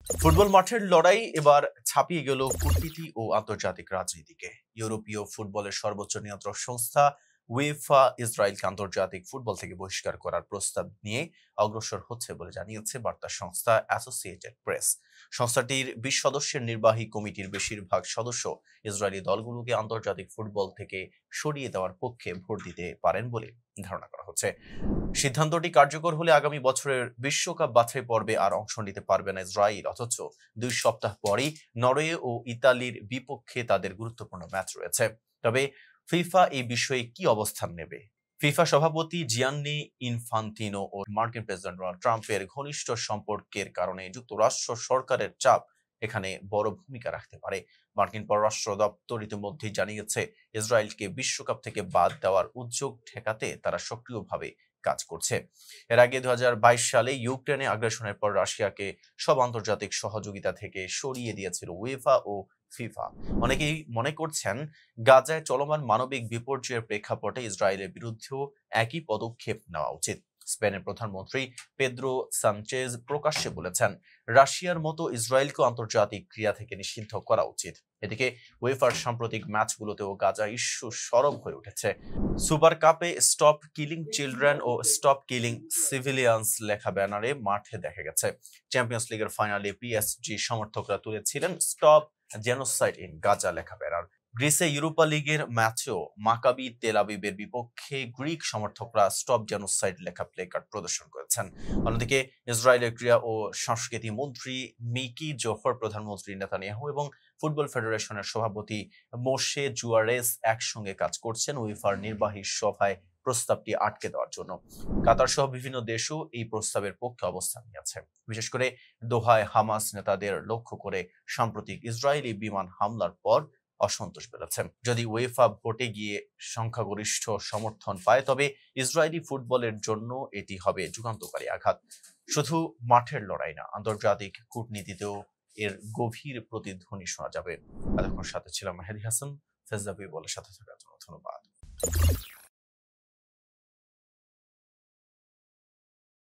Football মাঠের লড়াই এবার ছাপিয়ে গেল কূটনীতি ও আন্তর্জাতিক রাজনীতিকে। ইউরোপীয় ফুটবলের সর্বোচ্চ নিয়ন্ত্রক সংস্থা উয়েফা ইসরায়েলকে আন্তর্জাতিক ফুটবল থেকে বহিষ্কার করার প্রস্তাব নিয়ে অগ্রসর হচ্ছে বলে জানিয়েছে বার্তা সংস্থা অ্যাসোসিয়েটেড প্রেস। সংস্থাটির ২০ সদস্যের নির্বাহী কমিটির বেশিরভাগ সদস্য ইসরায়েলি দলগুলোকে আন্তর্জাতিক ফুটবল থেকে সরিয়ে দেওয়ার পক্ষে ভোট দিতে পারেন বলে ধারণা করা হচ্ছে। সিদ্ধান্তটি কার্যকর হলে আগামী বছরের বিশ্বকাপ বাছাই পর্বে আর অংশ নিতে পারবে না ইসরায়েল। অথচ ২ সপ্তাহ পরেই নরওয়ে ও ইতালির বিপক্ষে তাদের গুরুত্বপূর্ণ ম্যাচ রয়েছে। তবে ফিফা এই বিষয়ে কি অবস্থান নেবে? ফিফা সভাপতি জিয়ান্নি ইনফান্তিনো ও মার্কিন প্রেসিডেন্ট ডোনাল্ড ট্রাম্পের ঘনিষ্ঠ সম্পর্কের কারণে যুক্তরাষ্ট্র সরকারের চাপ এখানে বড় ভূমিকা রাখতে পারে। মার্কিন পররাষ্ট্র দপ্তর ইতিমধ্যেই জানিয়েছে, ইসরায়েলকে বিশ্বকাপ থেকে বাদ দেওয়ার উদ্যোগ ঠেকাতে তারা সক্রিয়ভাবে কাজ করছে। এর আগে ২০২২ সালে ইউক্রেনে আগ্রাসনের পর রাশিয়াকে সব আন্তর্জাতিক সহযোগিতা থেকে সরিয়ে দিয়েছিল উয়েফা ও ফিফা। অনেকেই মনে করছেন, গাজায় চলমান মানবিক বিপর্যয়ের প্রেক্ষাপটে ইসরায়েলের বিরুদ্ধেও একই পদক্ষেপ নেওয়া উচিত। স্পেনের প্রধানমন্ত্রী পেদ্রো সানচেজ প্রকাশ্যে বলেছেন, রাশিয়ার মতো ইসরায়েলকেও আন্তর্জাতিক ক্রীড়া থেকে নিষিদ্ধ করা উচিত। এদিকে উয়েফার সাম্প্রতিক ম্যাচগুলোতেও গাজা ইস্যু সরব হয়ে উঠেছে। সুপার কাপে স্টপ কিলিং চিলড্রেন ও স্টপ কিলিং সিভিলিয়ান্স লেখা ব্যানারে মাঠে দেখা গেছে। চ্যাম্পিয়ন্স লিগের ফাইনালে পিএসজি সমর্থকরা তুলেছিলেন স্টপ জেনোসাইড ইন গাজা লেখা ব্যানার। গ্রিসে ইউরোপা লিগের ম্যাচেও মাকাবি তেল আবিবের বিপক্ষে গ্রিক সমর্থকরা স্টপ জেনোসাইড লেখা প্লেকার্ড প্রদর্শন করেছেন। অন্যদিকে ইসরায়েলের ক্রীড়া ও সংস্কৃতি মন্ত্রী মিকি জোহর, প্রধানমন্ত্রী নেতানিয়াহু এবং ফুটবল ফেডারেশনের সভাপতি মোশে জুয়ারেস একসঙ্গে কাজ করছেন উয়েফার নির্বাহী সভায় প্রস্তাবটি আটকে দেওয়ার জন্য। কাতার সহ বিভিন্ন দেশও এই প্রস্তাবের পক্ষে অবস্থান নিয়েছে। বিশেষ করে দোহায় হামাস নেতাদের লক্ষ্য করে সাম্প্রতিক ইসরায়েলি বিমান হামলার পর অসন্তোষ বেড়েছে। যদি উয়েফা ভোটে গিয়ে সংখ্যাগরিষ্ঠ সমর্থন পায়, তবে ইসরায়েলি ফুটবলের জন্য এটি হবে যুগান্তকারী আঘাত। শুধু মাঠের লড়াই না, আন্তর্জাতিক কূটনীতিতেও এর গভীর প্রতিধ্বনি শোনা যাবে। এতক্ষণ সাথে ছিলাম মেহেদী হাসান। ফেজলাভি বলে সাথে থাকার জন্য ধন্যবাদ।